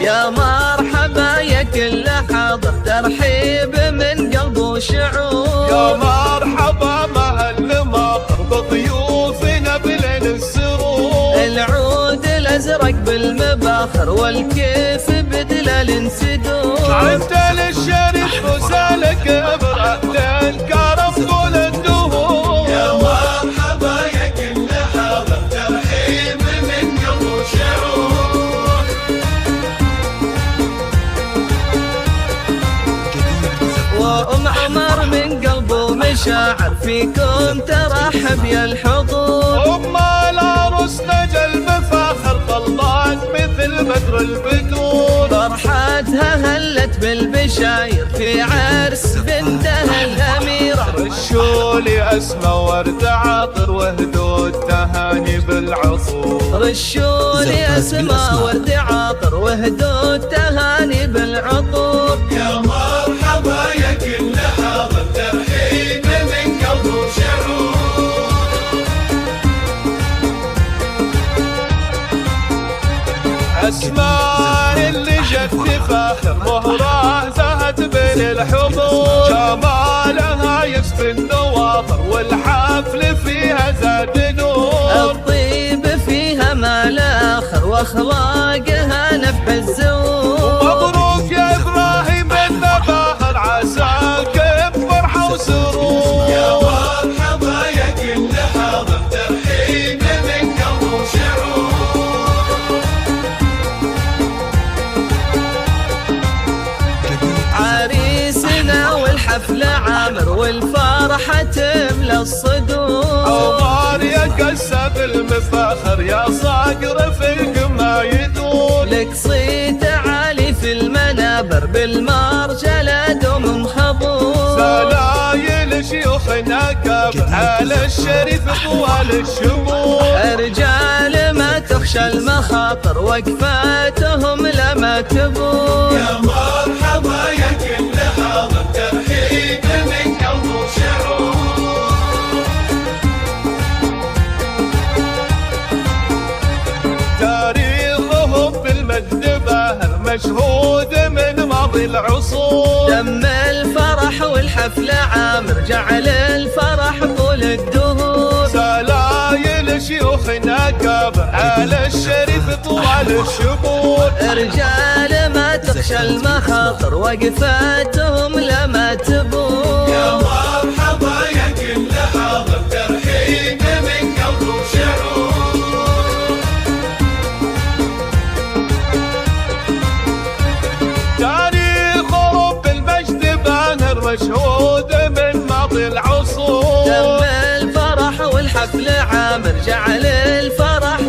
يا مرحبا يا كل حاضر، ترحيب من قلب وشعور. يا مرحبا مع الماطر بضيوفنا بليل السرور. العود الازرق بالمباخر والكيف بدلال انسدور. عدت للشريف وسالك ابرأ للكرم طول الدهور. يا مرحبا يا كل حاضر، ترحيب من قلب وشعور. وام عمر من قلبه مشاعر، فيكم ترحب يا الحضور. ام العروس نجا المفاخر طلعت مثل بدر البدور. فرحتها هلت بالبشاير في عرس بنتها الاميره. رشوا لي اسمى ورد عطر وهدوا التهاني بالعطور. رشوا لي اسمى ورد عطر وهدوا التهاني بالعطور. يا مرحبا يا كل حاضر، ترحيب من قلب وشعور. اسماء اللي جت فاخر مهرة زهت بين الحضور. جمالها يسفي النواظر والحفل فيها زاد نور. الطيب فيها ما لا اخر واخلاقها نفح الزور. مبروك يا ابراهيم النباخر، عساك بفرحه وسرور. يا مرحبا يا كل حاضر، ترحيب من قلب وشعور. عريسنا والحفل عامر والفرحة تملى الصدور. عمر يا كسب المفاخر، يا صقر فيك ما يدور. لك صيت عالي في المنابر بالمرجلة دوم خبور. سلايل شيوخنا كبر على الشريف طوال الشمور. رجال ما تخشى المخاطر وقفاتهم لما تبور. يا مرحبا يا كل حاضر، ترحيب من قلب وشعور. تاريخهم بالمجد باهر مشهود من ماضي العصور. دم الفرح والحفل عامر جعل الفرح طول الدهور. سلايل شيوخنا كبر على الشريف طوال الشمور. رجال ما تخشى المخاطر وقفاتهم لما تبور. يا مرحبا يا كل حاضر، ترحيب من قلب وشعور. تاريخهم بالمجد باهر مشهود من ماضي العصور. دم الفرح والحفل عامر جعل الفرح